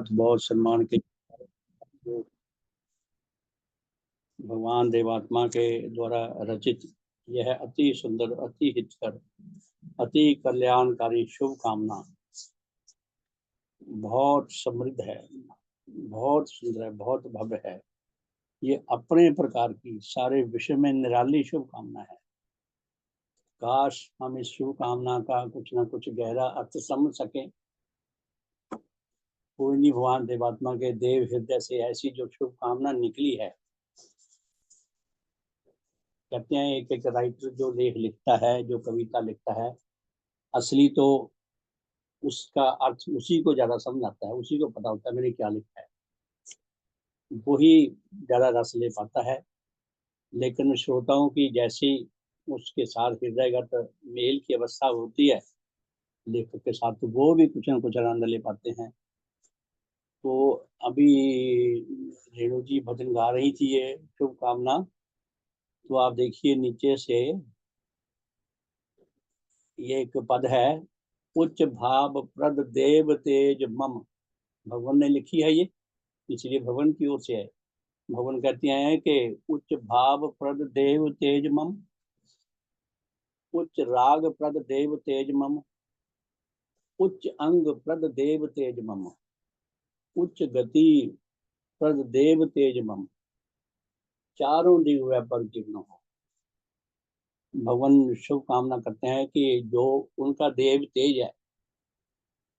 बहुत बहुत सम्मान के भगवान देवात्मा के द्वारा रचित यह अति सुंदर, अति हितकर, अति कल्याणकारी शुभ कामना बहुत समृद्ध है, बहुत सुंदर है, बहुत भव्य है। ये अपने प्रकार की सारे विश्व में निराली शुभ कामना है। काश हम इस शुभ कामना का कुछ न कुछ गहरा अर्थ समझ सके। कोई नहीं, भगवान देवात्मा के देव हृदय से ऐसी जो शुभ कामना निकली है। कहते हैं एक एक राइटर जो लेख लिखता है, जो कविता लिखता है, असली तो उसका अर्थ उसी को ज्यादा समझ आता है, उसी को पता होता है मैंने क्या लिखा है, वही ज्यादा रस ले पाता है। लेकिन श्रोताओं की जैसी उसके साथ हृदयगत मेल की अवस्था होती है लेखक के साथ, तो वो भी कुछ न कुछ आनंद ले पाते हैं। तो अभी रेणु जी भजन गा रही थी ये शुभकामना, तो आप देखिए नीचे से ये एक पद है, उच्च भाव प्रद देव तेज मम। भगवान ने लिखी है ये, इसलिए भगवान की ओर से है। भगवान कहते हैं कि उच्च भाव प्रद देव तेज मम, उच्च राग प्रद देव तेज मम, उच्च अंग प्रद देव तेज मम, उच्च गति प्रद देव तेज मम, चारों दिव्य पर कीर्ण हो। भगवान शुभ कामना करते हैं कि जो उनका देव तेज है,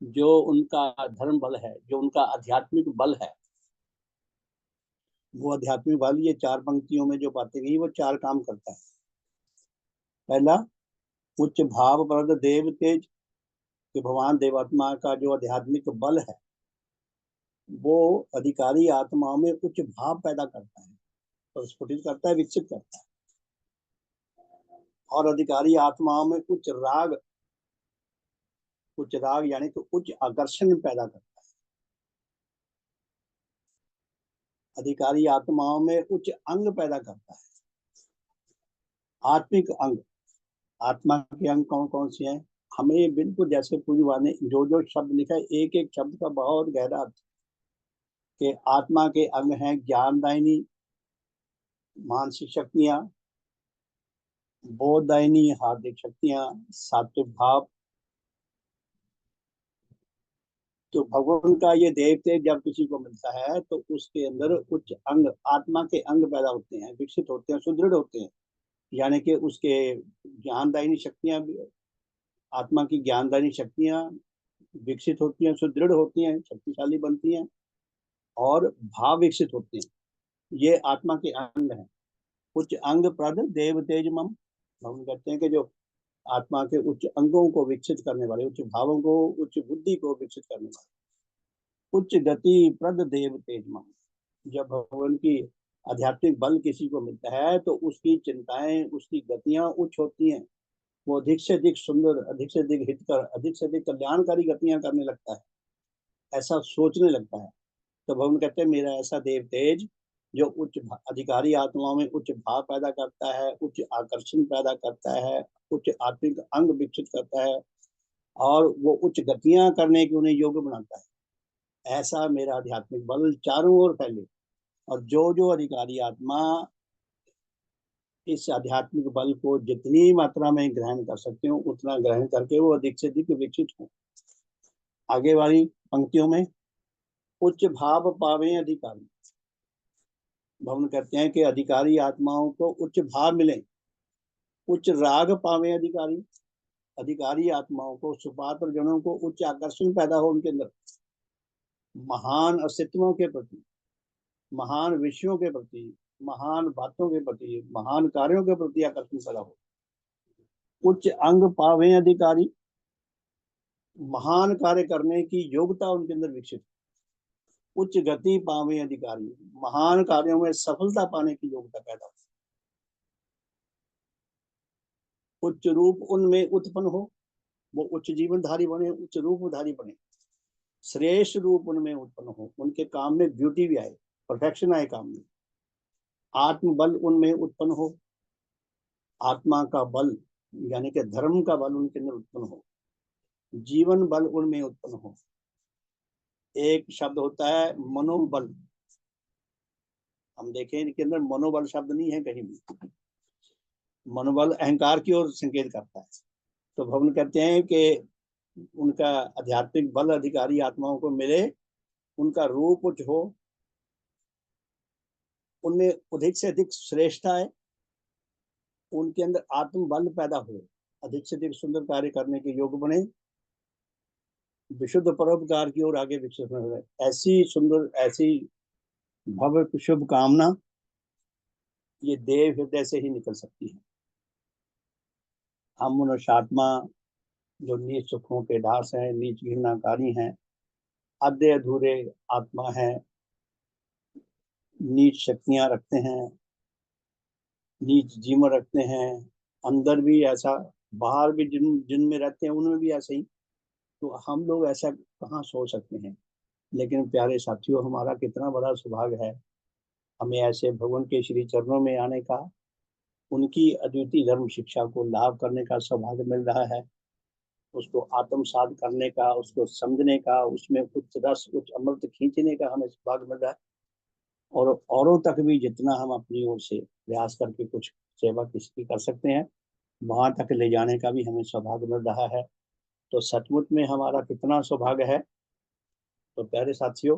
जो उनका धर्म बल है, जो उनका आध्यात्मिक बल है, वो आध्यात्मिक बल ये चार पंक्तियों में जो बातें गई वो चार काम करता है। पहला, उच्च भाव प्रद देव तेज, कि भगवान देवात्मा का जो आध्यात्मिक बल है वो अधिकारी आत्माओं में उच्च भाव पैदा करता है, प्रस्फुटित करता है, विकसित करता है। और अधिकारी आत्माओं में उच्च राग यानी कि उच्च आकर्षण पैदा करता है। अधिकारी आत्माओं में उच्च अंग पैदा करता है, आत्मिक अंग। आत्मा के अंग कौन कौन से हैं? हमें बिल्कुल जैसे पूर्वा ने जो जो शब्द लिखा है, एक एक शब्द का बहुत गहरा अर्थ कि आत्मा के अंग हैं ज्ञानदायिनी मानसिक शक्तियां, बोधदायिनी हार्दिक शक्तियां, सात्विक भाव। तो भगवान का ये देवते जब किसी को मिलता है तो उसके अंदर उच्च अंग, आत्मा के अंग पैदा होते हैं, विकसित होते हैं, सुदृढ़ होते हैं। यानी कि उसके ज्ञानदायिनी शक्तियां, आत्मा की ज्ञानदायिनी शक्तियां विकसित होती हैं, सुदृढ़ होती हैं, शक्तिशाली बनती हैं और भाव विकसित होते हैं। ये आत्मा के अंग हैं। उच्च अंग प्रद देव तेज मम। हम कहते हैं कि जो आत्मा के उच्च अंगों को विकसित करने वाले, उच्च भावों को, उच्च बुद्धि को विकसित करने वाले, उच्च गति प्रद देव तेज मम। जब भगवान की आध्यात्मिक बल किसी को मिलता है तो उसकी चिंताएं, उसकी गतियां उच्च होती हैं। वो अधिक से अधिक सुंदर, अधिक से अधिक हितकर, अधिक से अधिक कल्याणकारी गतियां करने लगता है, ऐसा सोचने लगता है। तो भगवान कहते हैं मेरा ऐसा देव तेज जो उच्च अधिकारी आत्माओं में उच्च भाव पैदा करता है, उच्च आकर्षण पैदा करता है, उच्च आत्मिक अंग विकसित करता है और वो उच्च गतियां करने की उन्हें योग्य बनाता है। ऐसा मेरा आध्यात्मिक बल चारों ओर फैले। और जो जो अधिकारी आत्मा इस आध्यात्मिक बल को जितनी मात्रा में ग्रहण कर सकते हो उतना ग्रहण करके वो अधिक से अधिक विकसित हो। आगे वाली पंक्तियों में उच्च भाव पावे अधिकारी। भवन कहते हैं कि अधिकारी आत्माओं को उच्च भाव मिले, उच्च राग पावे अधिकारी। अधिकारी आत्माओं को, सुपात्र जनों को उच्च आकर्षण पैदा हो उनके अंदर, महान अस्तित्वों के प्रति, महान विषयों के प्रति, महान बातों के प्रति, महान कार्यों के प्रति आकर्षण पैदा हो। उच्च अंग पावे अधिकारी, महान कार्य करने की योग्यता उनके अंदर विकसित। उच्च गति पावे अधिकारी, महान कार्यों में सफलता पाने की योग्यता पैदा हो। उच्च रूप उनमें उत्पन्न हो, वो उच्च जीवनधारी बने, उच्च रूपधारी बने। श्रेष्ठ रूप उनमें उत्पन्न हो, उनके काम में ब्यूटी भी आए, परफेक्शन आए काम में। आत्मबल उनमें उत्पन्न हो, आत्मा का बल यानी कि धर्म का बल उनके अंदर उत्पन्न हो, जीवन बल उनमें उत्पन्न हो, एक शब्द होता है मनोबल। हम देखें इनके अंदर मनोबल शब्द नहीं है कहीं भी। मनोबल अहंकार की ओर संकेत करता है। तो भगवान कहते हैं कि उनका आध्यात्मिक बल अधिकारी आत्माओं को मिले, उनका रूप उच्च हो, उनमें अधिक से अधिक श्रेष्ठता है, उनके अंदर आत्म बल पैदा हो, अधिक से अधिक सुंदर कार्य करने के योग बने, विशुद्ध परोपकार की ओर आगे विकसित हो। ऐसी सुंदर, ऐसी भव्य शुभ कामना ये देव हृदय से ही निकल सकती है। हम मनुष्य आत्मा जो नीच सुखों के दास हैं, नीच घृणाकारी हैं, आधे अधूरे आत्मा है, नीच शक्तियां रखते हैं, नीच जीवन रखते हैं, अंदर भी ऐसा, बाहर भी जिन जिन में रहते हैं उनमें भी ऐसा ही। तो हम लोग ऐसा कहाँ सोच सकते हैं। लेकिन प्यारे साथियों, हमारा कितना बड़ा सौभाग्य है, हमें ऐसे भगवान के श्री चरणों में आने का, उनकी अद्वितीय धर्म शिक्षा को लाभ करने का सौभाग्य मिल रहा है। उसको आत्मसात करने का, उसको समझने का, उसमें उच्च रस, उच्च अमृत खींचने का हमें सौभाग्य मिल रहा है। और औरों तक भी जितना हम अपनी ओर से प्रयास करके कुछ सेवा किसी की कर सकते हैं, वहां तक ले जाने का भी हमें सौभाग्य मिल रहा है। तो सचमुच में हमारा कितना सौभाग्य है। तो प्यारे साथियों,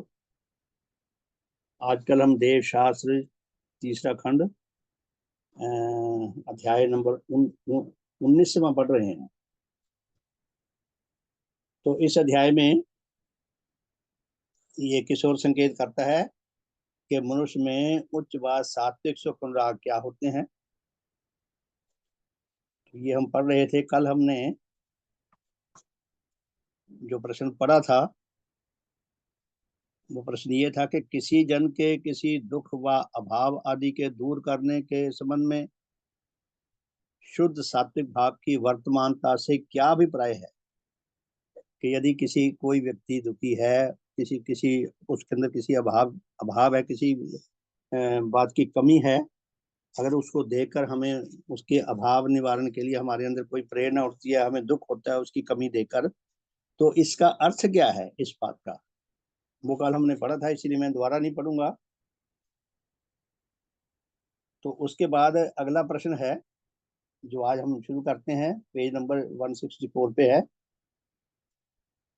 आजकल हम देव शास्त्र तीसरा खंड अध्याय नंबर 19 में पढ़ रहे हैं। तो इस अध्याय में ये किशोर संकेत करता है कि मनुष्य में उच्च व सात्विक सुख अनुराग क्या होते हैं। तो ये हम पढ़ रहे थे, कल हमने जो प्रश्न पढ़ा था वो प्रश्न ये था कि किसी जन के किसी दुख व अभाव आदि के दूर करने के संबंध में शुद्ध सात्विक भाव की वर्तमानता से क्या अभिप्राय है। कि यदि किसी कोई व्यक्ति दुखी है, किसी किसी उसके अंदर किसी अभाव अभाव है, किसी बात की कमी है, अगर उसको देखकर हमें उसके अभाव निवारण के लिए हमारे अंदर कोई प्रेरणा उठती है, हमें दुख होता है उसकी कमी देखकर, तो इसका अर्थ क्या है इस बात का। वो कल हमने पढ़ा था, इसलिए मैं दोबारा नहीं पढ़ूंगा। तो उसके बाद अगला प्रश्न है जो आज हम शुरू करते हैं, पेज नंबर 164 पे है।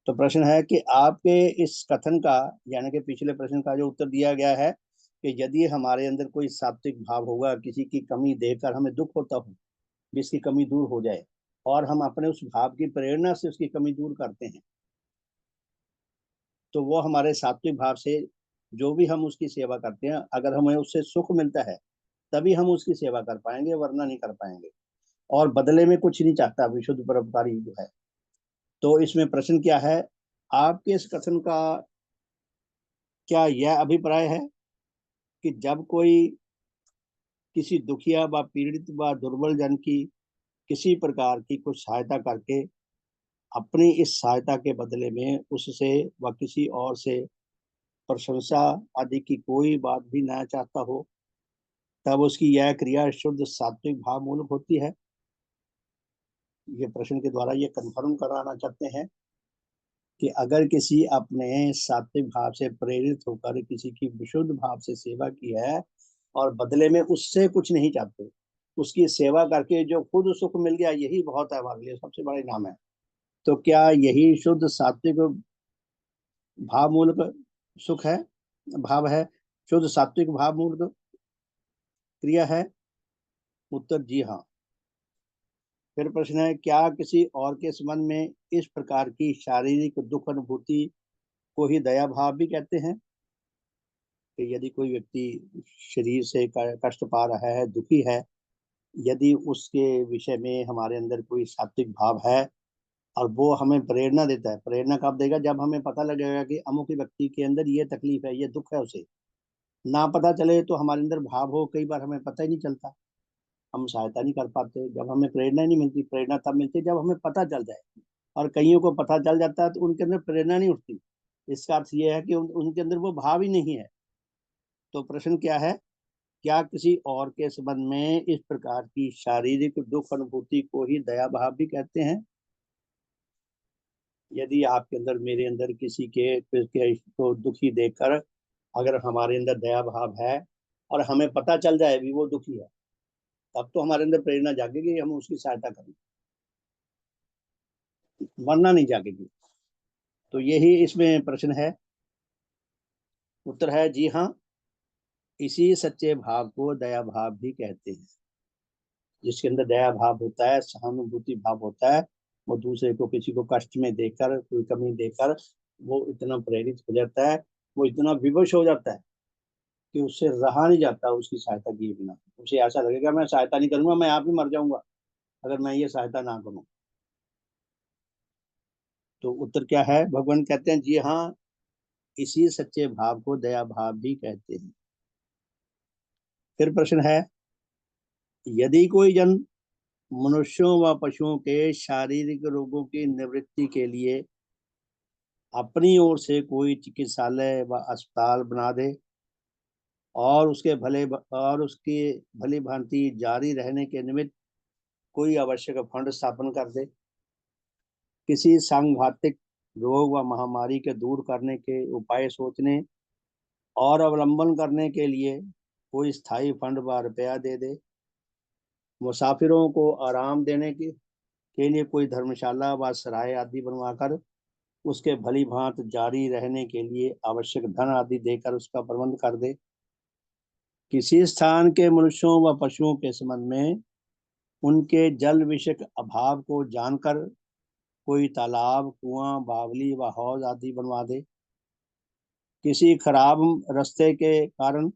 तो प्रश्न है कि आपके इस कथन का, यानी कि पिछले प्रश्न का जो उत्तर दिया गया है कि यदि हमारे अंदर कोई सात्विक भाव होगा, किसी की कमी देखकर हमें दुख होता हो, जिसकी कमी दूर हो जाए, और हम अपने उस भाव की प्रेरणा से उसकी कमी दूर करते हैं, तो वो हमारे सात्विक भाव से जो भी हम उसकी सेवा करते हैं, अगर हमें उससे सुख मिलता है तभी हम उसकी सेवा कर पाएंगे, वरना नहीं कर पाएंगे। और बदले में कुछ नहीं चाहता विशुद्ध परोपकारी जो है। तो इसमें प्रश्न क्या है, आपके इस कथन का क्या यह अभिप्राय है कि जब कोई किसी दुखिया व पीड़ित व दुर्बल जन की किसी प्रकार की कुछ सहायता करके अपनी इस सहायता के बदले में उससे व किसी और से प्रशंसा आदि की कोई बात भी न चाहता हो, तब उसकी यह क्रिया शुद्ध सात्विक भाव मूलक होती है। ये प्रश्न के द्वारा ये कन्फर्म कराना चाहते हैं कि अगर किसी अपने सात्विक भाव से प्रेरित होकर किसी की विशुद्ध भाव से सेवा की है और बदले में उससे कुछ नहीं चाहते, उसकी सेवा करके जो खुद सुख मिल गया यही बहुत है, हमारे लिए सबसे बड़ा इनाम है। तो क्या यही शुद्ध सात्विक भाव मूलक सुख है, भाव है, शुद्ध सात्विक भाव मूलक क्रिया है। उत्तर जी हाँ। फिर प्रश्न है, क्या किसी और के संबंध में इस प्रकार की शारीरिक दुख अनुभूति को ही दया भाव भी कहते हैं। कि यदि कोई व्यक्ति शरीर से कष्ट पा रहा है, दुखी है, यदि उसके विषय में हमारे अंदर कोई सात्विक भाव है और वो हमें प्रेरणा देता है। प्रेरणा कब देगा, जब हमें पता लगेगा कि अमुक व्यक्ति के अंदर ये तकलीफ है, ये दुख है, उसे ना पता चले तो हमारे अंदर भाव हो, कई बार हमें पता ही नहीं चलता, हम सहायता नहीं कर पाते। जब हमें प्रेरणा नहीं मिलती, प्रेरणा तब मिलती है जब हमें पता चल जाए। और कईयों को पता चल जाता है तो उनके अंदर प्रेरणा नहीं उठती। इसका अर्थ ये है कि उनके अंदर वो भाव ही नहीं है। तो प्रश्न क्या है, क्या किसी और के संबंध में इस प्रकार की शारीरिक दुख अनुभूति को ही दया भाव भी कहते हैं। यदि आपके अंदर, मेरे अंदर किसी के को दुखी देखकर अगर हमारे अंदर दया भाव है और हमें पता चल जाए भी वो दुखी है, तब तो हमारे अंदर प्रेरणा जागेगी, हम उसकी सहायता करें, वरना नहीं जागेगी। तो यही इसमें प्रश्न है। उत्तर है जी हाँ, इसी सच्चे भाव को दया भाव भी कहते हैं। जिसके अंदर दया भाव होता है, सहानुभूति भाव होता है, वो दूसरे को, किसी को कष्ट में देखकर, कोई कमी देखकर वो इतना प्रेरित हो जाता है, वो इतना विवश हो जाता है कि उससे रहा नहीं जाता उसकी सहायता किए बिना। उसे ऐसा लगेगा मैं सहायता नहीं करूंगा, मैं आप ही मर जाऊंगा अगर मैं ये सहायता ना करूं। तो उत्तर क्या है? भगवान कहते हैं जी हाँ, इसी सच्चे भाव को दया भाव भी कहते हैं। फिर प्रश्न है, यदि कोई जन मनुष्यों व पशुओं के शारीरिक रोगों की निवृत्ति के लिए अपनी ओर से कोई चिकित्सालय व अस्पताल बना दे और उसकी भली भांति जारी रहने के निमित्त कोई आवश्यक फंड स्थापन कर दे, किसी सांघातिक रोग व महामारी के दूर करने के उपाय सोचने और अवलंबन करने के लिए कोई स्थायी फंड व रुपया दे दे, मुसाफिरों को आराम देने के लिए कोई धर्मशाला व सराय आदि बनवाकर उसके भली भांत जारी रहने के लिए आवश्यक धन आदि देकर उसका प्रबंध कर दे, किसी स्थान के मनुष्यों व पशुओं के संबंध में उनके जल विषयक अभाव को जानकर कोई तालाब, कुआं, बावली व हौज आदि बनवा दे, किसी खराब रास्ते के कारण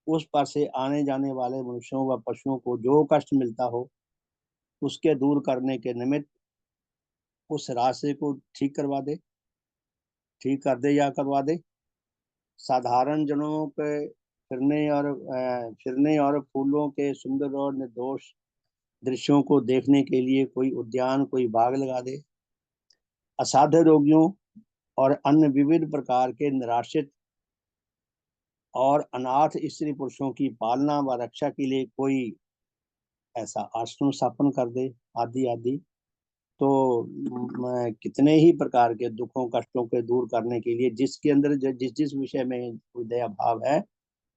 उस पर से आने जाने वाले मनुष्यों व पशुओं को जो कष्ट मिलता हो उसके दूर करने के निमित्त उस रास्ते को ठीक कर दे या करवा दे, साधारण जनों के फिरने और फूलों के सुंदर और निर्दोष दृश्यों को देखने के लिए कोई उद्यान, कोई बाग लगा दे, असाध्य रोगियों और अन्य विविध प्रकार के निराश्रित और अनाथ स्त्री पुरुषों की पालना व रक्षा के लिए कोई ऐसा आश्रम स्थापन कर दे, आदि आदि। तो कितने ही प्रकार के दुखों कष्टों के दूर करने के लिए जिसके अंदर जिस जिस विषय में कोई दया भाव है,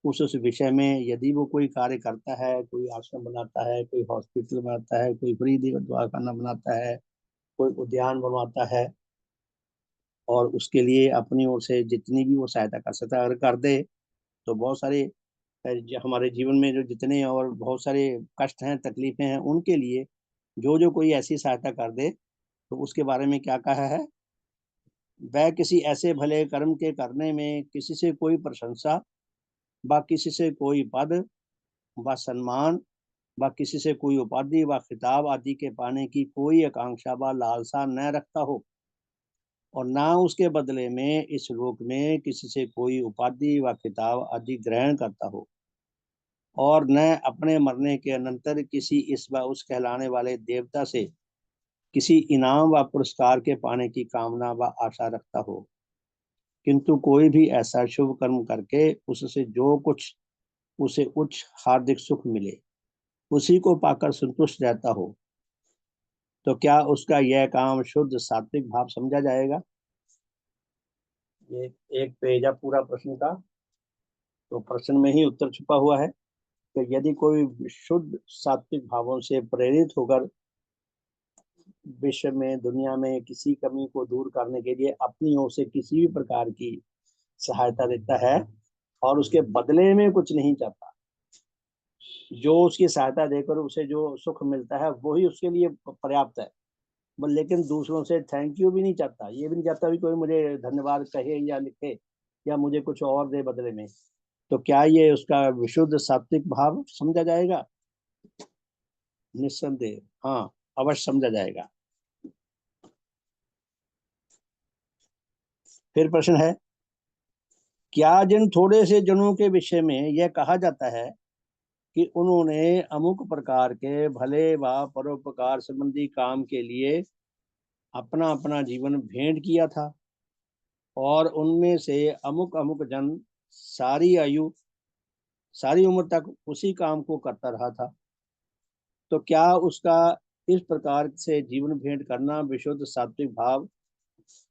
उस विषय में यदि वो कोई कार्य करता है, कोई आश्रम बनाता है, कोई हॉस्पिटल बनाता है, कोई फ्री दवाखाना बनाता है, कोई उद्यान बनवाता है, और उसके लिए अपनी ओर से जितनी भी वो सहायता कर सकता है अगर कर दे, तो बहुत सारे हमारे जीवन में जो जितने और बहुत सारे कष्ट हैं, तकलीफें हैं, उनके लिए जो जो कोई ऐसी सहायता कर दे, तो उसके बारे में क्या कहा है? वह किसी ऐसे भले कर्म के करने में किसी से कोई प्रशंसा व किसी से कोई पद व सम्मान व किसी से कोई उपाधि व खिताब आदि के पाने की कोई आकांक्षा व लालसा न रखता हो, और ना उसके बदले में इस लोक में किसी से कोई उपाधि व खिताब आदि ग्रहण करता हो, और न अपने मरने के अनंतर किसी इस व उस कहलाने वाले देवता से किसी इनाम व पुरस्कार के पाने की कामना व आशा रखता हो, किंतु कोई भी ऐसा शुभ कर्म करके उससे जो कुछ उसे उच्च हार्दिक सुख मिले उसी को पाकर संतुष्ट रहता हो, तो क्या उसका यह काम शुद्ध सात्विक भाव समझा जाएगा? ये एक पेज है पूरा प्रश्न का, तो प्रश्न में ही उत्तर छुपा हुआ है कि यदि कोई शुद्ध सात्विक भावों से प्रेरित होकर विश्व में, दुनिया में किसी कमी को दूर करने के लिए अपनी ओर से किसी भी प्रकार की सहायता देता है और उसके बदले में कुछ नहीं चाहता, जो उसकी सहायता देकर उसे जो सुख मिलता है वही उसके लिए पर्याप्त है, लेकिन दूसरों से थैंक यू भी नहीं चाहता, ये भी नहीं चाहता भी कोई मुझे धन्यवाद कहे या लिखे या मुझे कुछ और दे बदले में, तो क्या ये उसका विशुद्ध सात्विक भाव समझा जाएगा? निस्संदेह हाँ, अवश्य समझा जाएगा। फिर प्रश्न है, क्या जिन थोड़े से जनों के विषय में यह कहा जाता है कि उन्होंने अमुक प्रकार के भले व परोपकार संबंधी काम के लिए अपना अपना जीवन भेंट किया था, और उनमें से अमुक अमुक जन सारी आयु, सारी उम्र तक उसी काम को करता रहा था, तो क्या उसका इस प्रकार से जीवन भेंट करना विशुद्ध सात्विक भाव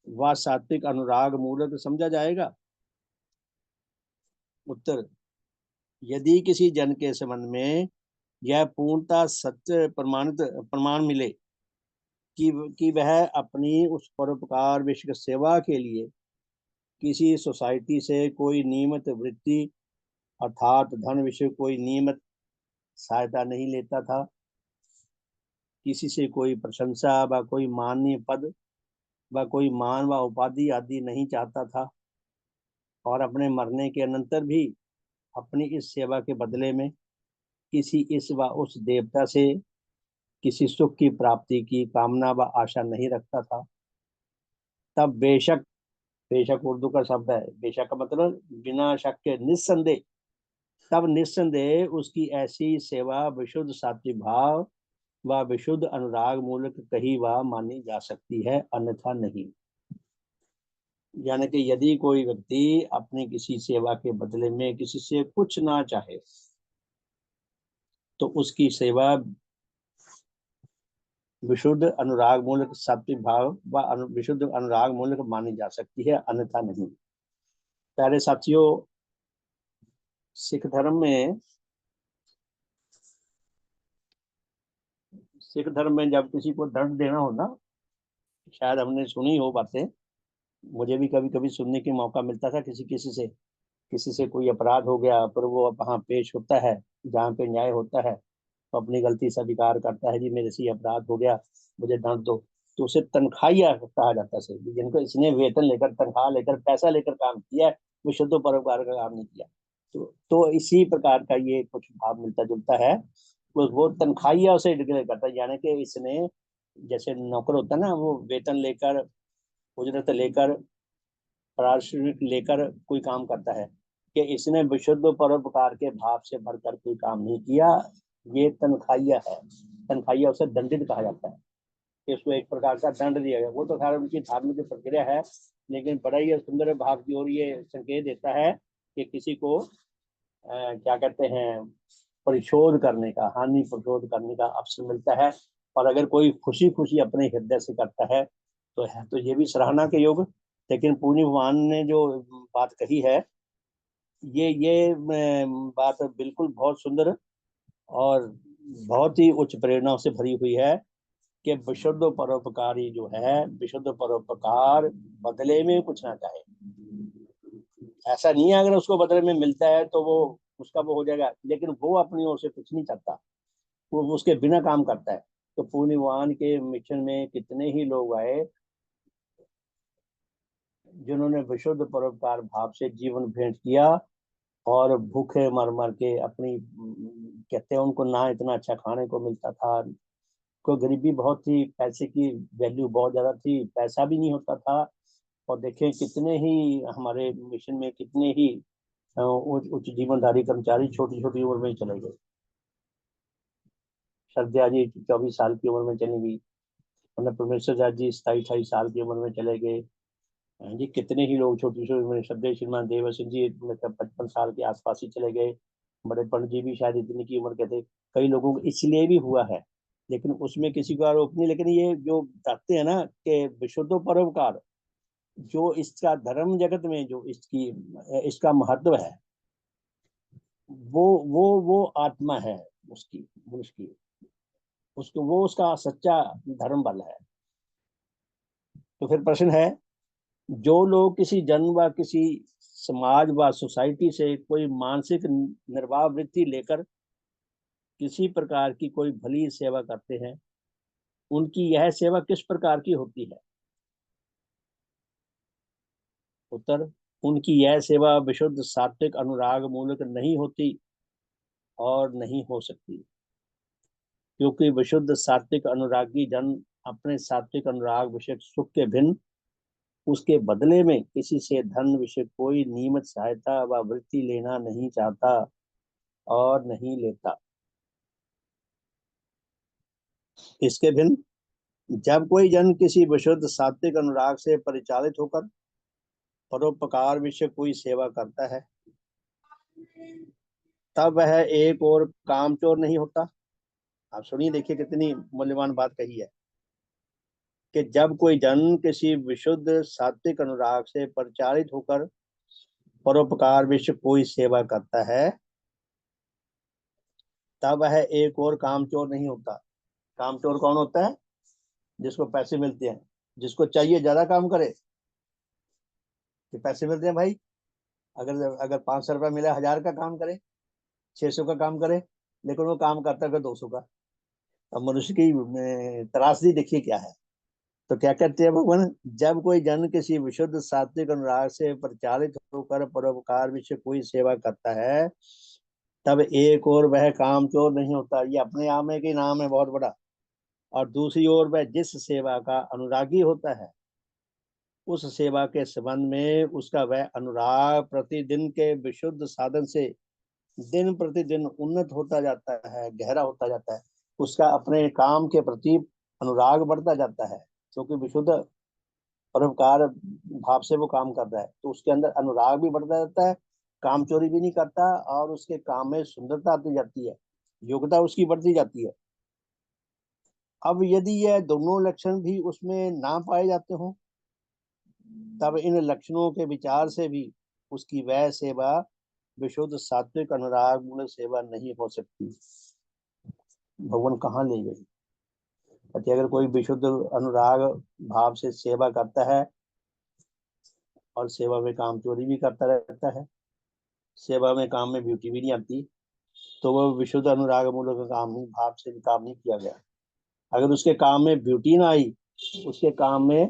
वह सात्विक अनुराग मूलक समझा जाएगा? उत्तर, यदि किसी जन के संबंध में यह पूर्णता सत्य प्रमाणित प्रमाण मिले कि वह अपनी उस परोपकार विश्व सेवा के लिए किसी सोसाइटी से कोई नियमित वृत्ति अर्थात धन विषय कोई नियमित सहायता नहीं लेता था, किसी से कोई प्रशंसा व कोई माननीय पद व कोई मान व उपाधि आदि नहीं चाहता था, और अपने मरने के अनंतर भी अपनी इस सेवा के बदले में किसी इस व उस देवता से किसी सुख की प्राप्ति की कामना व आशा नहीं रखता था, तब बेशक, बेशक उर्दू का शब्द है, बेशक का मतलब बिना शक के, निस्संदेह, तब निस्संदेह उसकी ऐसी सेवा विशुद्ध सात्विक भाव व विशुद्ध अनुराग मूलक कही व मानी जा सकती है, अन्यथा नहीं। यानी कि यदि कोई व्यक्ति अपनी किसी सेवा के बदले में किसी से कुछ ना चाहे तो उसकी सेवा विशुद्ध अनुराग मूलक सात्विक भाव व विशुद्ध अनुराग मूलक मानी जा सकती है, अन्यथा नहीं। प्यारे साथियों, सिख धर्म में सिख धर्म में जब किसी को दंड देना हो ना, शायद हमने सुनी हो बातें, मुझे भी कभी कभी सुनने के मौका मिलता था, किसी से कोई अपराध हो गया, पर वो वहाँ पेश होता है जहाँ पे न्याय होता है, तो अपनी गलती स्वीकार करता है, जी मेरे से अपराध हो गया, मुझे दंड दो। तो उसे तनख्वाहिया कहा जाता है, जिनको इसने वेतन लेकर, तनख्वाह लेकर, पैसा लेकर काम किया है, वो शुद्ध परोपकार का काम नहीं किया। तो इसी प्रकार का ये कुछ भाव मिलता जुलता है। वो तनख्वाहिया उसे डिक्लेयर करता है, यानी कि इसने, जैसे नौकर होता है ना, वो वेतन लेकर, उजरत लेकर, पारिश्रमिक लेकर कोई काम करता है, कि इसने विशुद्ध परोपकार के भाव से भरकर कोई काम नहीं किया, ये तनख्वाहिया है। तनख्वाहिया उसे दंडित कहा जाता है, कि उसको एक प्रकार का दंड दिया गया। वो तो खैर उनकी धार्मिक प्रक्रिया है, लेकिन बड़ा ही सुंदर भाव की ओर ये संकेत देता है कि किसी को क्या कहते हैं, परिशोध करने का, हानि परिशोध करने का अवसर मिलता है। और अगर कोई खुशी खुशी अपने हृदय से करता है तो ये भी सराहना के योग। लेकिन पूर्णी भगवान ने जो बात कही है, ये बात बिल्कुल बहुत सुंदर और बहुत ही उच्च प्रेरणा से भरी हुई है, कि विशुद्ध परोपकारी जो है, विशुद्ध परोपकार बदले में कुछ ना चाहे। ऐसा नहीं है अगर उसको बदले में मिलता है तो वो उसका वो हो जाएगा, लेकिन वो अपनी ओर से कुछ नहीं चाहता, वो उसके बिना काम करता है। तो पूर्णिवान के मिशन में कितने ही लोग आए जिन्होंने विशुद्ध परोपकार भाव से जीवन भेंट किया, और भूखे मर मर के अपनी, कहते हैं उनको ना इतना अच्छा खाने को मिलता था, कोई गरीबी बहुत थी, पैसे की वैल्यू बहुत ज्यादा थी, पैसा भी नहीं होता था। और देखें कितने ही हमारे मिशन में कितने ही उच्च जीवनधारी कर्मचारी छोटी छोटी उम्र में ही चले गए। श्रद्धा जी 24 साल की उम्र में चली गई, मतलब परमेश्वर जी 27-28 साल की उम्र में चले गए। जी कितने ही लोग छोटी छोटी उम्र में, श्रद्धेय श्रीमान देवर सिंह जी मतलब 55 साल के आसपास ही चले गए। बड़े पंडित जी भी शायद इतनी की उम्र के थे। कई लोगों को इसलिए भी हुआ है, लेकिन उसमें किसी को आरोप नहीं। लेकिन ये जो बताते हैं ना कि विशुद्ध परोपकार, जो इसका धर्म जगत में जो इसका महत्व है, वो आत्मा है उसकी, उसकी उसको वो उसका सच्चा धर्म बल है। तो फिर प्रश्न है, जो लोग किसी जन व किसी समाज व सोसाइटी से कोई मानसिक निर्वाह वृत्ति लेकर किसी प्रकार की कोई भली सेवा करते हैं, उनकी यह सेवा किस प्रकार की होती है? उत्तर, उनकी यह सेवा विशुद्ध सात्विक अनुराग मूलक नहीं होती और नहीं हो सकती, क्योंकि विशुद्ध सात्विक अनुरागी जन अपने सात्विक अनुराग विषय सुख के भिन्न उसके बदले में किसी से धन विषय कोई नियमित सहायता व वृत्ति लेना नहीं चाहता और नहीं लेता। इसके भिन्न जब कोई जन किसी विशुद्ध सात्विक अनुराग से परिचालित होकर परोपकार विषय कोई सेवा करता है, तब वह एक और कामचोर नहीं होता। आप सुनिए, देखिए कितनी मूल्यवान बात कही है, कि जब कोई जन किसी विशुद्ध सात्विक अनुराग से परिचालित होकर परोपकार विश्व कोई सेवा करता है, तब वह एक और कामचोर नहीं होता। कामचोर कौन होता है? जिसको पैसे मिलते हैं, जिसको चाहिए ज्यादा काम करे कि पैसे मिलते हैं भाई। अगर अगर 500 रुपया मिला, 1000 का काम करे, 600 का काम करे, लेकिन वो काम करता है 200 का। अब मनुष्य की त्रासदी देखिए क्या है। तो क्या कहते हैं भगवान, जब कोई जन किसी विशुद्ध सात्विक अनुराग से परिचालित होकर परोपकार विषय कोई सेवा करता है, तब एक और वह कामचोर नहीं होता। ये अपने आप में कि नाम है बहुत बड़ा। और दूसरी ओर वह जिस सेवा का अनुरागी होता है, उस सेवा के संबंध में उसका वह अनुराग प्रतिदिन के विशुद्ध साधन से दिन प्रतिदिन उन्नत होता जाता है, गहरा होता जाता है। उसका अपने काम के प्रति अनुराग बढ़ता जाता है, क्योंकि विशुद्ध परोपकार भाव से वो काम कर रहा है, तो उसके अंदर अनुराग भी बढ़ता जाता है, काम चोरी भी नहीं करता, और उसके काम में सुंदरता आती जाती है, योग्यता उसकी बढ़ती जाती है। अब यदि यह दोनों लक्षण भी उसमें ना पाए जाते हो, तब इन लक्षणों के विचार से भी उसकी वह सेवा विशुद्ध सात्विक अनुराग मूल सेवा नहीं हो सकती। भगवान कहाँ ले गई? कहते अगर कोई विशुद्ध अनुराग भाव से सेवा करता है और सेवा में काम चोरी भी करता रहता है, सेवा में काम में ब्यूटी भी नहीं आती, तो वह विशुद्ध अनुराग मूलक काम नहीं, भाव से काम नहीं किया गया। अगर उसके काम में ब्यूटी ना आई, उसके काम में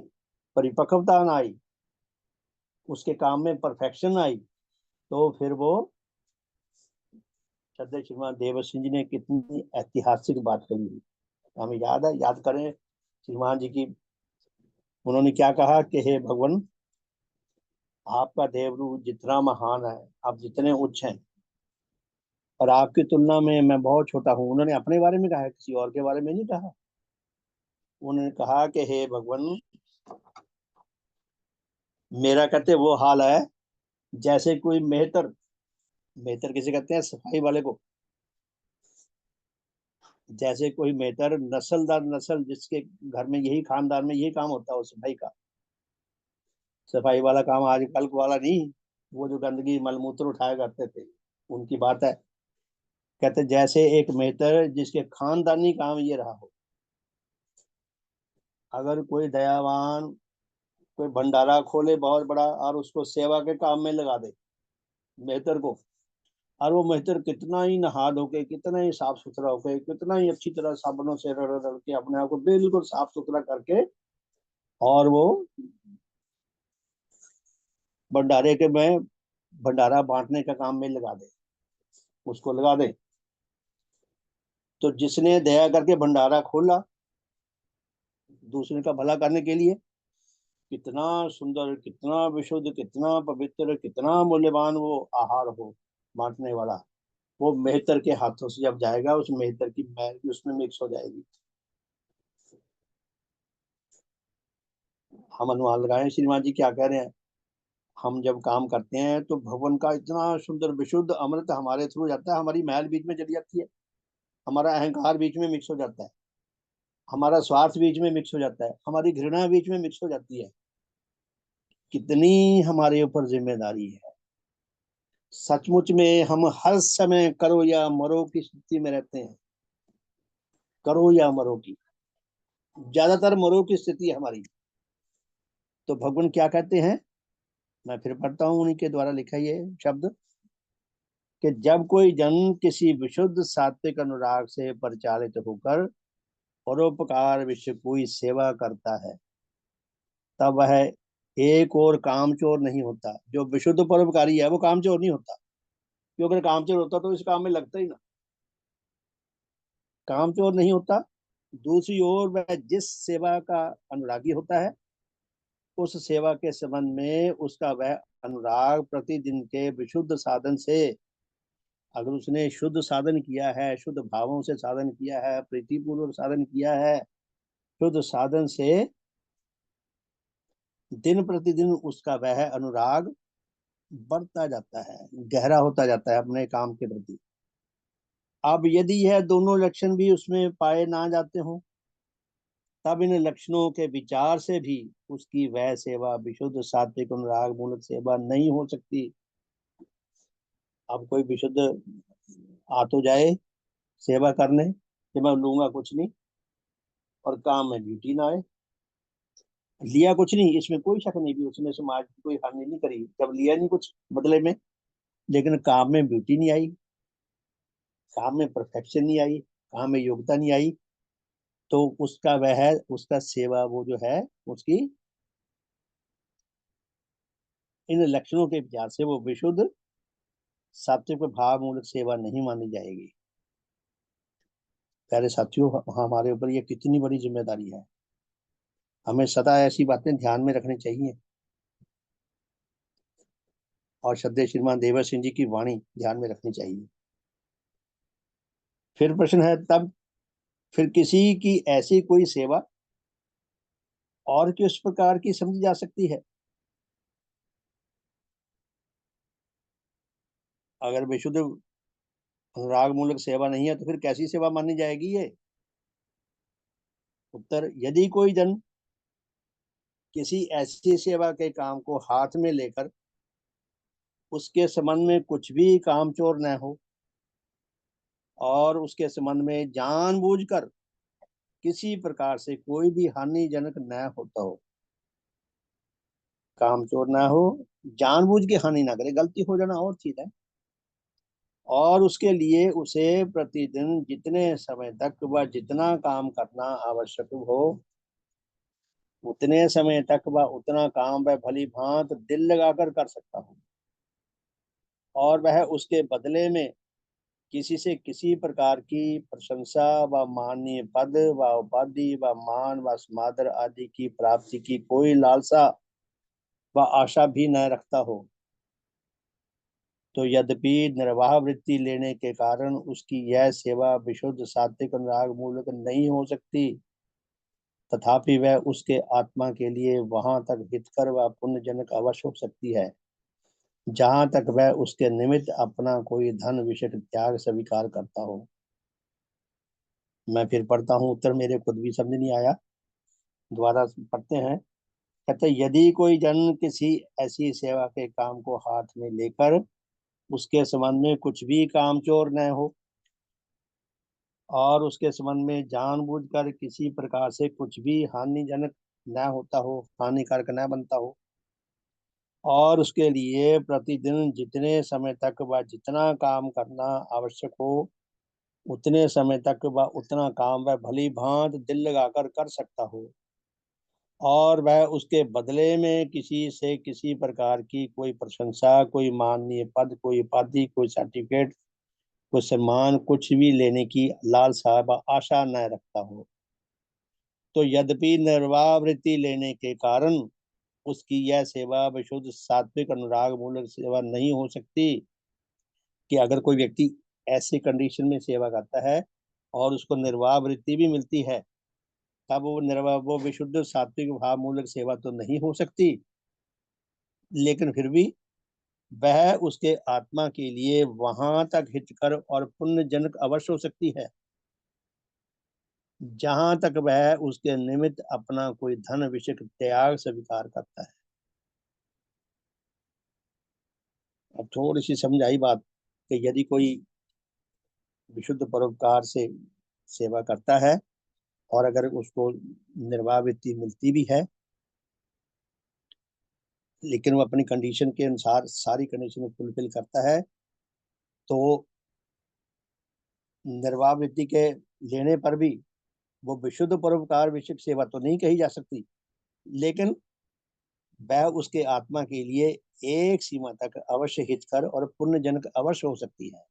परिपक्वता ना आई, उसके काम में परफेक्शन आई, तो फिर वो श्रद्धेय श्रीमान देव सिंह जी ने कितनी ऐतिहासिक बात कही है, हमें याद है। याद करें श्रीमान जी की। उन्होंने क्या कहा कि हे भगवान, आपका देवरूप जितना महान है, आप जितने उच्च हैं, और आपकी तुलना में मैं बहुत छोटा हूँ। उन्होंने अपने बारे में कहा है, किसी और के बारे में नहीं कहा। उन्होंने कहा कि हे भगवान, मेरा कहते वो हाल है जैसे कोई मेहतर, मेहतर किसे कहते हैं? सफाई वाले को। जैसे कोई मेहतर नस्ल दर नस्ल, जिसके घर में यही खानदान में यही काम होता है, सफाई का। सफाई वाला काम आजकल वाला नहीं, वो जो गंदगी मलमूत्र उठाया करते थे, उनकी बात है। कहते जैसे एक मेहतर जिसके खानदानी काम ये रहा हो, अगर कोई दयावान कोई भंडारा खोले बहुत बड़ा और उसको सेवा के काम में लगा दे मेहतर को, और वो मेहतर कितना ही नहा धो के, कितना ही साफ सुथरा होके, कितना ही अच्छी तरह साबुनों से रगड़ रगड़ के अपने आप को बिल्कुल साफ सुथरा करके, और वो भंडारे के में भंडारा बांटने का काम में लगा दे, उसको लगा दे, तो जिसने दया करके भंडारा खोला दूसरे का भला करने के लिए, कितना सुंदर, कितना विशुद्ध, कितना पवित्र, कितना मूल्यवान वो आहार हो बांटने वाला, वो मेहतर के हाथों से जब जाएगा, उस मेहतर की मैल भी उसमें मिक्स हो जाएगी। हम अनुमान लगाए श्रीमान जी क्या कह रहे हैं। हम जब काम करते हैं तो भगवान का इतना सुंदर विशुद्ध अमृत हमारे थ्रू जाता है, हमारी मैल बीच में चली जाती है, हमारा अहंकार बीच में मिक्स हो जाता है, हमारा स्वार्थ बीच में मिक्स हो जाता है, हमारी घृणा बीच में मिक्स हो जाती है। कितनी हमारे ऊपर जिम्मेदारी है। सचमुच में हम हर समय करो या मरो की स्थिति में रहते हैं, करो या मरो की, ज्यादातर मरो की स्थिति है हमारी। तो भगवान क्या कहते हैं, मैं फिर पढ़ता हूँ उन्हीं के द्वारा लिखा ये शब्द, कि जब कोई जन किसी विशुद्ध सात्विक अनुराग से परिचालित होकर परोपकार विषय कोई सेवा करता है, तब वह एक और कामचोर नहीं होता। जो विशुद्ध परोपकारी है वो कामचोर नहीं होता, क्योंकि अगर कामचोर होता तो इस काम में लगता ही ना। कामचोर नहीं होता। दूसरी ओर वह जिस सेवा का अनुरागी होता है, उस सेवा के संबंध में उसका वह अनुराग प्रतिदिन के विशुद्ध साधन से, अगर उसने शुद्ध साधन किया है, शुद्ध भावों से साधन किया है, प्रीतिपूर्वक साधन किया है, शुद्ध साधन से दिन प्रतिदिन उसका वह अनुराग बढ़ता जाता है, गहरा होता जाता है अपने काम के प्रति। अब यदि यह दोनों लक्षण भी उसमें पाए ना जाते हो, तब इन लक्षणों के विचार से भी उसकी वह सेवा विशुद्ध सात्विक अनुराग मूलक सेवा नहीं हो सकती। अब कोई विशुद्ध आ तो जाए सेवा करने कि मैं लूंगा कुछ नहीं, और काम में ड्यूटी ना आए, लिया कुछ नहीं, इसमें कोई शक नहीं भी उसने समाज की कोई हानि नहीं करी जब लिया नहीं कुछ बदले में, लेकिन काम में ब्यूटी नहीं आई, काम में परफेक्शन नहीं आई, काम में योग्यता नहीं आई, तो उसका वह है, उसका सेवा वो जो है उसकी इन लक्षणों के विचार से वो विशुद्ध सात्विक भाव मूलक सेवा नहीं मानी जाएगी। प्यारे साथियों, हमारे ऊपर ये कितनी बड़ी जिम्मेदारी है, हमें सदा ऐसी बातें ध्यान में रखनी चाहिए और श्रद्धेय श्रीमान देवर सिंह जी की वाणी ध्यान में रखनी चाहिए। फिर प्रश्न है तब फिर किसी की ऐसी कोई सेवा और किस प्रकार की समझी जा सकती है? अगर विशुद्ध अनुराग मूलक सेवा नहीं है तो फिर कैसी सेवा मानी जाएगी ये? उत्तर, यदि कोई जन किसी ऐसी सेवा के काम को हाथ में लेकर उसके संबंध में कुछ भी कामचोर न हो और उसके संबंध में जानबूझकर किसी प्रकार से कोई भी हानिजनक न होता हो, कामचोर ना हो, जानबूझ के हानि ना करे, गलती हो जाना और चीज है, और उसके लिए उसे प्रतिदिन जितने समय तक वह जितना काम करना आवश्यक हो उतने समय तक वह उतना काम वह भली भांत दिल लगाकर कर सकता हो, और वह उसके बदले में किसी से किसी प्रकार की प्रशंसा व माननीय पद व उपाधि व मान व समादर आदि की प्राप्ति की कोई लालसा व आशा भी न रखता हो, तो यद्यपि निर्वाह वृत्ति लेने के कारण उसकी यह सेवा विशुद्ध सात्विक अनुराग मूलक नहीं हो सकती, तथापि वह उसके आत्मा के लिए वहां तक हितकर व पुण्यजनक अवश्य हो सकती है, जहां तक वह उसके निमित्त अपना कोई धन विषय त्याग स्वीकार करता हो। मैं फिर पढ़ता हूँ, उत्तर मेरे खुद भी समझ नहीं आया, दोबारा पढ़ते हैं। कहते, यदि कोई जन किसी ऐसी सेवा के काम को हाथ में लेकर उसके संबंध में कुछ भी कामचोर न हो और उसके संबंध में जानबूझकर किसी प्रकार से कुछ भी हानिजनक न होता हो, हानिकारक न बनता हो, और उसके लिए प्रतिदिन जितने समय तक वह जितना काम करना आवश्यक हो उतने समय तक वह उतना काम वह भली भांत दिल लगाकर कर सकता हो, और वह उसके बदले में किसी से किसी प्रकार की कोई प्रशंसा, कोई माननीय पद, कोई उपाधि, कोई सर्टिफिकेट, कोई सम्मान कुछ भी लेने की लालसा व आशा न रखता हो, तो यद्यपि निर्वाह वृत्ति लेने के कारण उसकी यह सेवा विशुद्ध सात्विक अनुराग मूलक सेवा नहीं हो सकती, कि अगर कोई व्यक्ति ऐसे कंडीशन में सेवा करता है और उसको निर्वाह वृत्ति भी मिलती है, तब वो निर्वाह वो विशुद्ध सात्विक भाव मूलक सेवा तो नहीं हो सकती, लेकिन फिर भी वह उसके आत्मा के लिए वहां तक हितकर और पुण्यजनक अवश्य हो सकती है, जहां तक वह उसके निमित्त अपना कोई धन विषय त्याग स्वीकार करता है। अब थोड़ी सी समझ आई बात, कि यदि कोई विशुद्ध परोपकार से सेवा करता है और अगर उसको निर्वाह वृत्ति मिलती भी है, लेकिन वो अपनी कंडीशन के अनुसार सारी कंडीशन फुलफिल करता है, तो निर्वाह वृत्ति के लेने पर भी वो विशुद्ध परोपकार विषयक सेवा तो नहीं कही जा सकती, लेकिन वह उसके आत्मा के लिए एक सीमा तक अवश्य हितकर और पुण्यजनक अवश्य हो सकती है,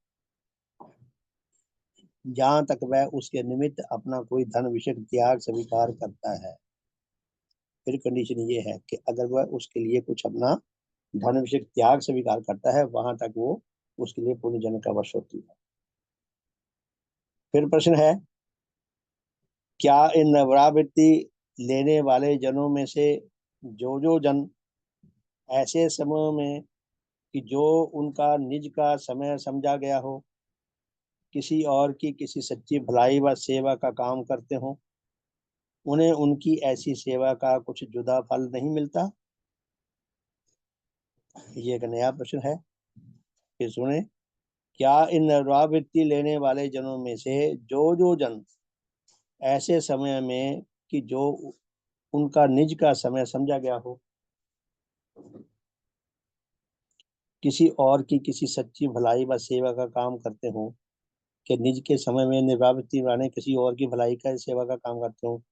जहां तक वह उसके निमित्त अपना कोई धन विषयक त्याग स्वीकार करता है। फिर कंडीशन ये है कि अगर वह उसके लिए कुछ अपना धन विषयक त्याग स्वीकार करता है, वहां तक वो उसके लिए पुण्यजनक अवश्य होती है। फिर प्रश्न है, क्या इन नवरावृत्ति लेने वाले जनों में से जो जन ऐसे समय में कि जो उनका निज का समय समझा गया हो किसी और की किसी सच्ची भलाई व सेवा का काम करते हो, उन्हें उनकी ऐसी सेवा का कुछ जुदा फल नहीं मिलता। ये एक नया प्रश्न है, फिर सुने। क्या इन निर्वाह लेने वाले जनों में से जो जो जन ऐसे समय में कि जो उनका निज का समय समझा गया हो, किसी और की किसी सच्ची भलाई व सेवा का काम करते हो, कि निज के समय में निर्वाह वाले किसी और की भलाई का सेवा का काम करते हो,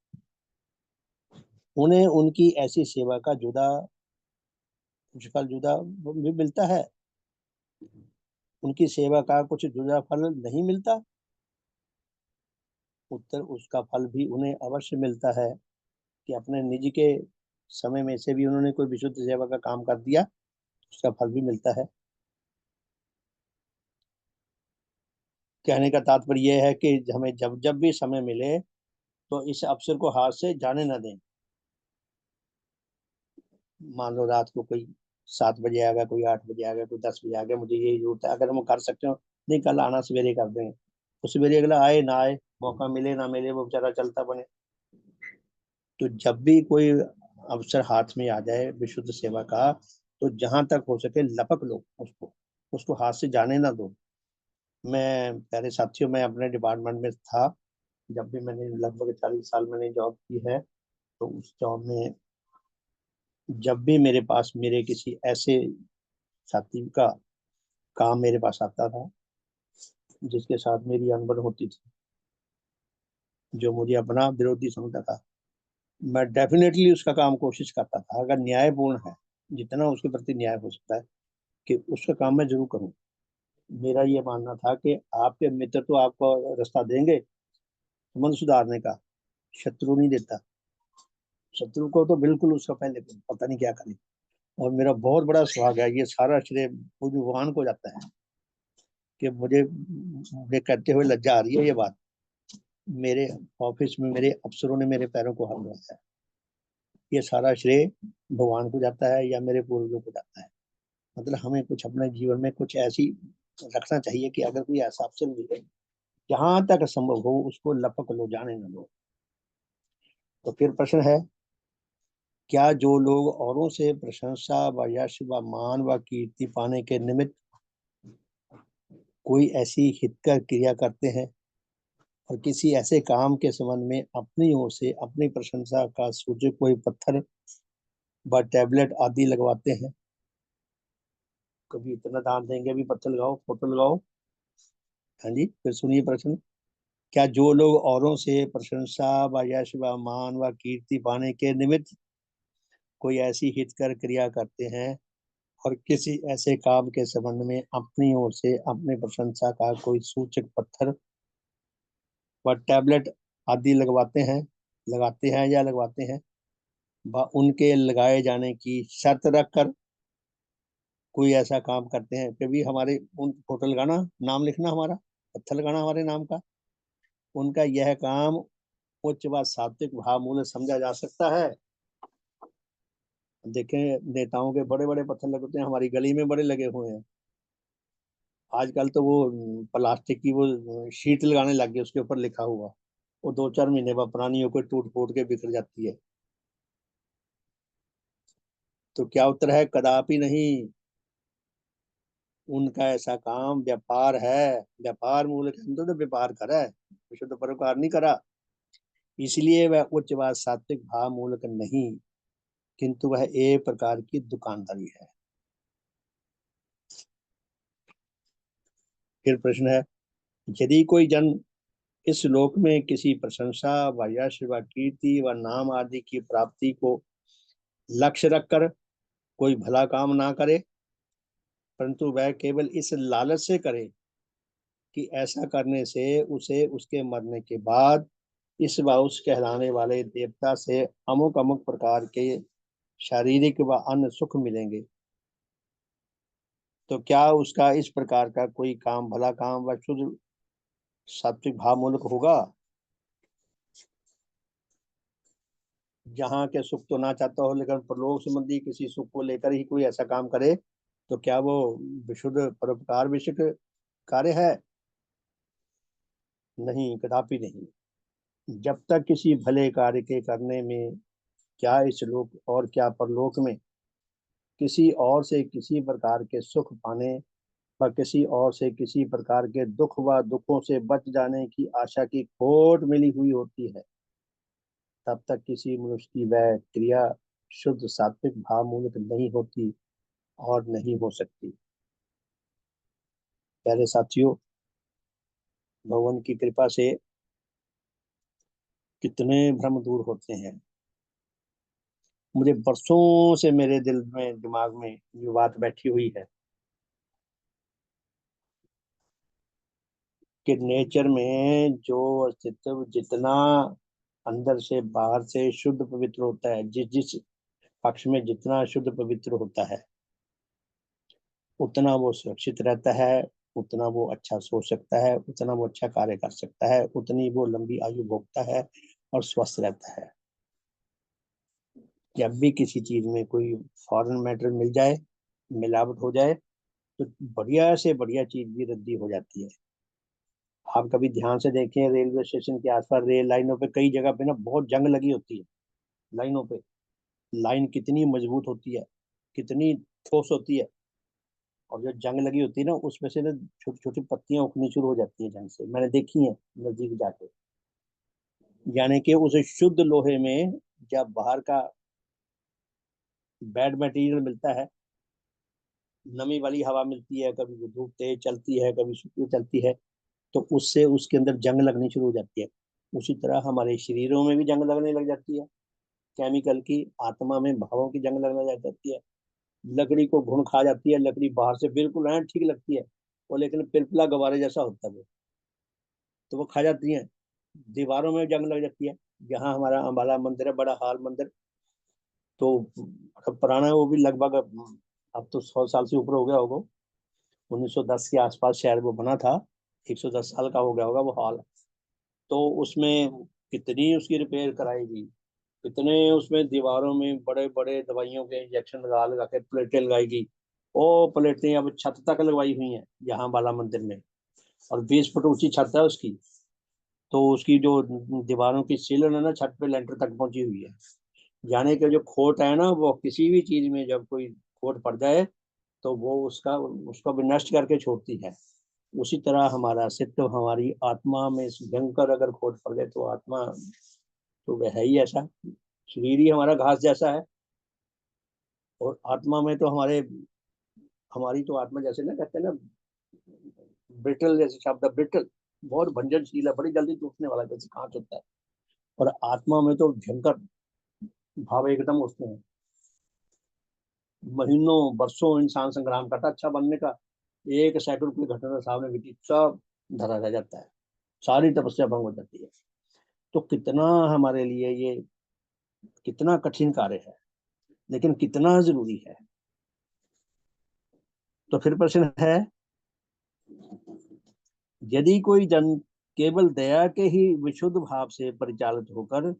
उन्हें उनकी ऐसी सेवा का जुदा कुछ फल जुदा भी मिलता है, उनकी सेवा का कुछ जुदा फल नहीं मिलता। उत्तर, उसका फल भी उन्हें अवश्य मिलता है कि अपने निज के समय में से भी उन्होंने कोई विशुद्ध सेवा का काम कर दिया, उसका फल भी मिलता है। कहने का तात्पर्य यह है कि हमें जब जब भी समय मिले तो इस अवसर को हाथ से जाने न दें। मान लो रात को कोई 7 बजे आ गया, कोई 8 बजे आ गया, कोई 10 बजे आ गया, मुझे यही जरूरत है, अगर हम कर सकते हो, नहीं कल आना, सवेरे कर देंगे, तो सवेरे अगला आए ना आए, मौका मिले ना मिले, वो बेचारा चलता बने। तो जब भी कोई अवसर हाथ में आ जाए विशुद्ध सेवा का, तो जहां तक हो सके लपक लो उसको, उसको हाथ से जाने ना दो। मैं, प्यारे साथियों, मैं अपने डिपार्टमेंट में था, जब भी मैंने लगभग 40 साल मैंने जॉब की है, तो उस जॉब में जब भी मेरे पास मेरे किसी ऐसे साथी का काम मेरे पास आता था जिसके साथ मेरी अनबन होती थी, जो मुझे अपना विरोधी समझता था, मैं डेफिनेटली उसका काम कोशिश करता था, अगर न्यायपूर्ण है, जितना उसके प्रति न्याय हो सकता है, कि उसका काम मैं जरूर करूं। मेरा ये मानना था कि आपके मित्र तो आपको रास्ता देंगे संबंध सुधारने का, शत्रु नहीं देता। शत्रु को तो बिल्कुल उसका पहले पता नहीं क्या करे। और मेरा बहुत बड़ा सुहाग है, ये सारा श्रेय मुझे भगवान को जाता है, कि मुझे मुझे कहते हुए लज्जा आ रही है ये बात, मेरे ऑफिस में मेरे अफसरों ने मेरे पैरों को हाथ लगाया है। ये सारा श्रेय भगवान को जाता है या मेरे पूर्वजों को जाता है। मतलब हमें कुछ अपने जीवन में कुछ ऐसी रखना चाहिए कि अगर कोई ऐसा अवसर मिले, जहां तक संभव हो उसको लपक लो, जाने न लो। तो फिर प्रश्न है, क्या जो लोग औरों से प्रशंसा व यश व मान व कीर्ति पाने के निमित्त कोई ऐसी हितकर क्रिया करते हैं और किसी ऐसे काम के संबंध में अपनी ओर से अपनी प्रशंसा का सूचक कोई पत्थर व टैबलेट आदि लगवाते हैं, कभी इतना दान देंगे, अभी पत्थर लगाओ, फोटो लगाओ। हाँ जी, फिर सुनिए प्रश्न। क्या जो लोग औरों से प्रशंसा व यश व मान व कीर्ति पाने के निमित्त कोई ऐसी हितकर क्रिया करते हैं और किसी ऐसे काम के संबंध में अपनी ओर से अपनी प्रशंसा का कोई सूचक पत्थर व टैबलेट आदि लगवाते हैं, लगाते हैं या लगवाते हैं, व उनके लगाए जाने की शर्त रखकर कोई ऐसा काम करते हैं कि भी हमारे उन फोटो लगाना, नाम लिखना, हमारा पत्थर लगाना हमारे नाम का, उनका यह काम उच्च व सात्विक भाव मूल्य समझा जा सकता है। देखें, नेताओं के बड़े बड़े पत्थर लगते हैं, हमारी गली में बड़े लगे हुए हैं। आजकल तो वो प्लास्टिक की वो शीट लगाने लग गए, उसके ऊपर लिखा हुआ, वो 2-4 महीने बाद पुरानी होकर टूट फूट के बिखर जाती है। तो क्या उत्तर है? कदापि नहीं। उनका ऐसा काम व्यापार है, व्यापार मूल के अंदर तो व्यापार करा है, विशुद्ध परोपकार नहीं करा। इसलिए वह उच्च व सात्विक भाव मूलक नहीं, किंतु वह एक प्रकार की दुकानदारी है। फिर प्रश्न है, यदि कोई जन इस लोक में किसी प्रशंसा व यश व कीर्ति व नाम आदि की प्राप्ति को लक्ष्य रखकर कोई भला काम ना करे, परंतु वह केवल इस लालच से करे कि ऐसा करने से उसे उसके मरने के बाद इस व उस कहलाने वाले देवता से अमुक अमुक प्रकार के शारीरिक व अन्य सुख मिलेंगे, तो क्या उसका इस प्रकार का कोई काम भला काम व शुद्ध सात्विक भाव मूलक होगा? जहाँ के सुख तो ना चाहता हो, लेकिन परलोक संबंधी किसी सुख को लेकर ही कोई ऐसा काम करे, तो क्या वो विशुद्ध परोपकार विषयक कार्य है? नहीं, कदापि नहीं। जब तक किसी भले कार्य के करने में, क्या इस लोक और क्या परलोक में, किसी और से किसी प्रकार के सुख पाने व किसी और से किसी प्रकार के दुख व दुखों से बच जाने की आशा की खोट मिली हुई होती है, तब तक किसी मनुष्य की वह क्रिया शुद्ध सात्विक भाव मूलक नहीं होती और नहीं हो सकती। प्यारे साथियों, भगवान की कृपा से कितने भ्रम दूर होते हैं। मुझे बरसों से मेरे दिल में दिमाग में ये बात बैठी हुई है कि नेचर में जो अस्तित्व जितना अंदर से बाहर से शुद्ध पवित्र होता है, जिस जिस पक्ष में जितना शुद्ध पवित्र होता है, उतना वो सुरक्षित रहता है, उतना वो अच्छा सोच सकता है, उतना वो अच्छा कार्य कर सकता है, उतनी वो लंबी आयु भोगता है और स्वस्थ रहता है। जब भी किसी चीज में कोई फॉरेन मैटर मिल जाए, मिलावट हो जाए, तो बढ़िया से बढ़िया चीज भी रद्दी हो जाती है। आप कभी ध्यान से देखें, रेलवे स्टेशन के आसपास रेल लाइनों पे कई जगह पे ना बहुत जंग लगी होती है। लाइनों पे लाइन कितनी मजबूत होती है, कितनी ठोस होती है, और जो जंग लगी होती है ना, उसमें से ना छोटी छोटी पत्तियां उखनी शुरू हो जाती है जंग से, मैंने देखी है नजदीक जाके। यानी कि उस शुद्ध लोहे में जब बाहर का बैड मटेरियल मिलता है, नमी वाली हवा मिलती है, कभी धूप तेज चलती है, कभी शुक्र चलती है, तो उससे उसके अंदर जंग लगनी शुरू हो जाती है। उसी तरह हमारे शरीरों में भी जंग लगने लग जाती है, केमिकल की। आत्मा में भावों की जंग लगने लग जाती है। लकड़ी को घुन खा जाती है, लकड़ी बाहर से बिल्कुल है ठीक लगती है, वो लेकिन पिलपिला गवारे जैसा होता है वो, तो वो खा जाती है। दीवारों में जंग लग जाती है। जहाँ हमारा अम्बाला मंदिर है, बड़ा हाल मंदिर, तो पुराना है वो भी, लगभग अब तो 100 साल से ऊपर हो गया होगा। 1910 के आसपास शायद वो बना था। 110 साल का हो गया होगा वो हॉल। तो उसमें कितनी उसकी रिपेयर कराई गई, कितने उसमें दीवारों में बड़े बड़े दवाइयों के इंजेक्शन लगा लगा के प्लेटें लगाई गई। वो प्लेटें अब छत तक लगवाई हुई हैं यहाँ बाला मंदिर में, और 20 फुट ऊंची छत है उसकी। तो उसकी जो दीवारों की सीलन है ना, छत पे लेंटर तक पहुंची हुई है। यानी कि जो खोट है ना, वो किसी भी चीज में जब कोई खोट पड़ जाए, तो वो उसका उसको भी नष्ट करके छोड़ती है। उसी तरह हमारा अस्तित्व, हमारी आत्मा में भयंकर अगर खोट पड़ जाए, तो आत्मा तो वह है ही ऐसा। शरीर ही हमारा घास जैसा है, और आत्मा में तो हमारी तो आत्मा जैसे ना कहते हैं ना, ब्रिटल जैसे शब्द है, ब्रिटल, बहुत भंजनशील है, बड़ी जल्दी टूटने वाला जैसे कांच होता है। और आत्मा में तो भयंकर भाव एकदम उठते हैं। महीनों बरसों इंसान संग्राम करता अच्छा बनने का, एक सेकंड कोई घटना सामने घटी, सब धरा रह जाता है, सारी तपस्या भंग हो जाती है। तो कितना हमारे लिए ये कितना कठिन कार्य है, लेकिन कितना जरूरी है। तो फिर प्रश्न है, यदि कोई जन केवल दया के ही विशुद्ध भाव से परिचालित होकर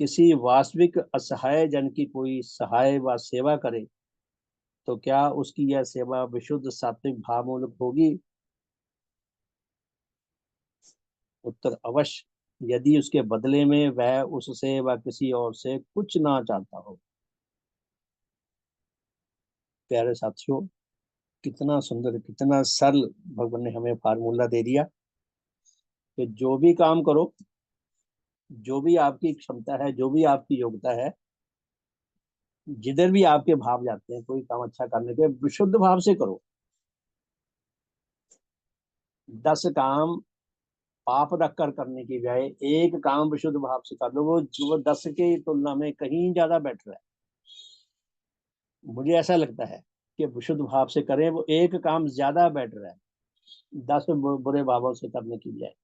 किसी वास्तविक असहाय जन की कोई सहाय व सेवा करे, तो क्या उसकी यह सेवा विशुद्ध सात्विक भाव मूलक होगी? उत्तर, अवश्य, यदि उसके बदले में वह उससे व किसी और से कुछ ना चाहता हो। प्यारे साथियों, कितना सुंदर, कितना सरल भगवान ने हमें फार्मूला दे दिया कि जो भी काम करो, जो भी आपकी क्षमता है, जो भी आपकी योग्यता है, जिधर भी आपके भाव जाते हैं कोई काम अच्छा करने के, विशुद्ध भाव से करो। 10 काम पाप रख कर करने की बजाय एक काम विशुद्ध भाव से कर लो, वो 10 की तुलना में कहीं ज्यादा बेटर है। मुझे ऐसा लगता है कि विशुद्ध भाव से करें, वो एक काम ज्यादा बेटर है 10 बुरे भावों से करने की बजाय।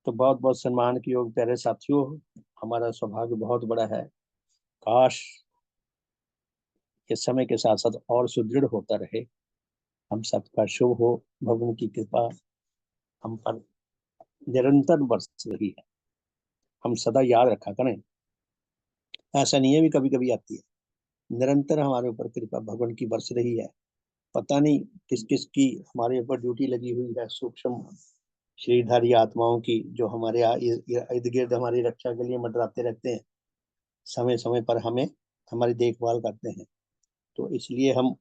तो बहुत बहुत सम्मान के योग प्यारे साथियों, हमारा सौभाग्य बहुत बड़ा है। काश ये समय के साथ साथ और सुदृढ़ होता रहे, हम सबका शुभ हो, भगवान की कृपा हम पर निरंतर बरस रही है। हम सदा याद रखा करें, ऐसा नहीं है भी कभी कभी आती है, निरंतर हमारे ऊपर कृपा भगवान की बरस रही है। पता नहीं किस किस की हमारे ऊपर ड्यूटी लगी हुई है, सूक्ष्म शरीरधारी आत्माओं की, जो हमारे इर्द गिर्द हमारी रक्षा के लिए मंडराते रहते हैं, समय समय पर हमें हमारी देखभाल करते हैं। तो इसलिए हम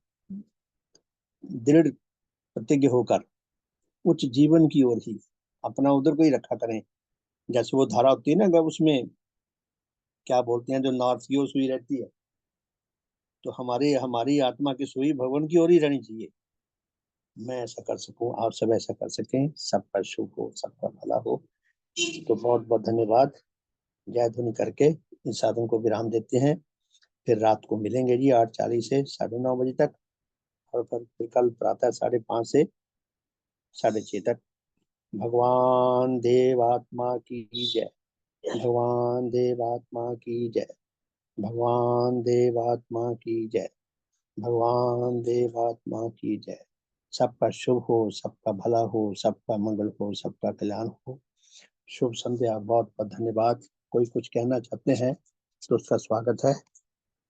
दृढ़ प्रतिज्ञ होकर उच्च जीवन की ओर ही अपना उधर को ही रखा करें। जैसे वो धारा होती है ना, अगर उसमें क्या बोलते हैं, जो नॉर्थ की ओर सुई रहती है, तो हमारी हमारी आत्मा की सुई भगवान की ओर ही रहनी चाहिए। मैं ऐसा कर सकूं, आप सब ऐसा कर सकें, सबका शुभ हो, सबका भला हो। तो बहुत बहुत धन्यवाद। जय ध्वनि करके इस साधन को विराम देते हैं। फिर रात को मिलेंगे जी 8:40 से 9:30 बजे तक, और फिर कल प्रातः 5:30 से 6:30 तक। भगवान देवात्मा की जय। भगवान देवात्मा की जय। भगवान देवात्मा की जय। भगवान देवात्मा की जय। सबका शुभ हो, सबका भला हो, सबका मंगल हो, सबका कल्याण हो। शुभ संध्या, बहुत बहुत धन्यवाद। कोई कुछ कहना चाहते हैं तो उसका स्वागत है,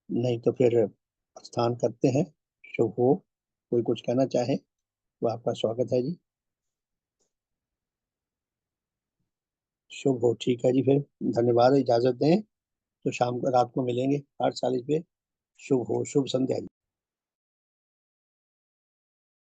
नहीं तो फिर प्रस्थान करते हैं। शुभ हो। कोई कुछ कहना चाहे तो आपका स्वागत है जी। शुभ हो, ठीक है जी, फिर धन्यवाद, इजाजत दें। तो शाम को रात को मिलेंगे 8:40 पे। शुभ हो, शुभ संध्या जी।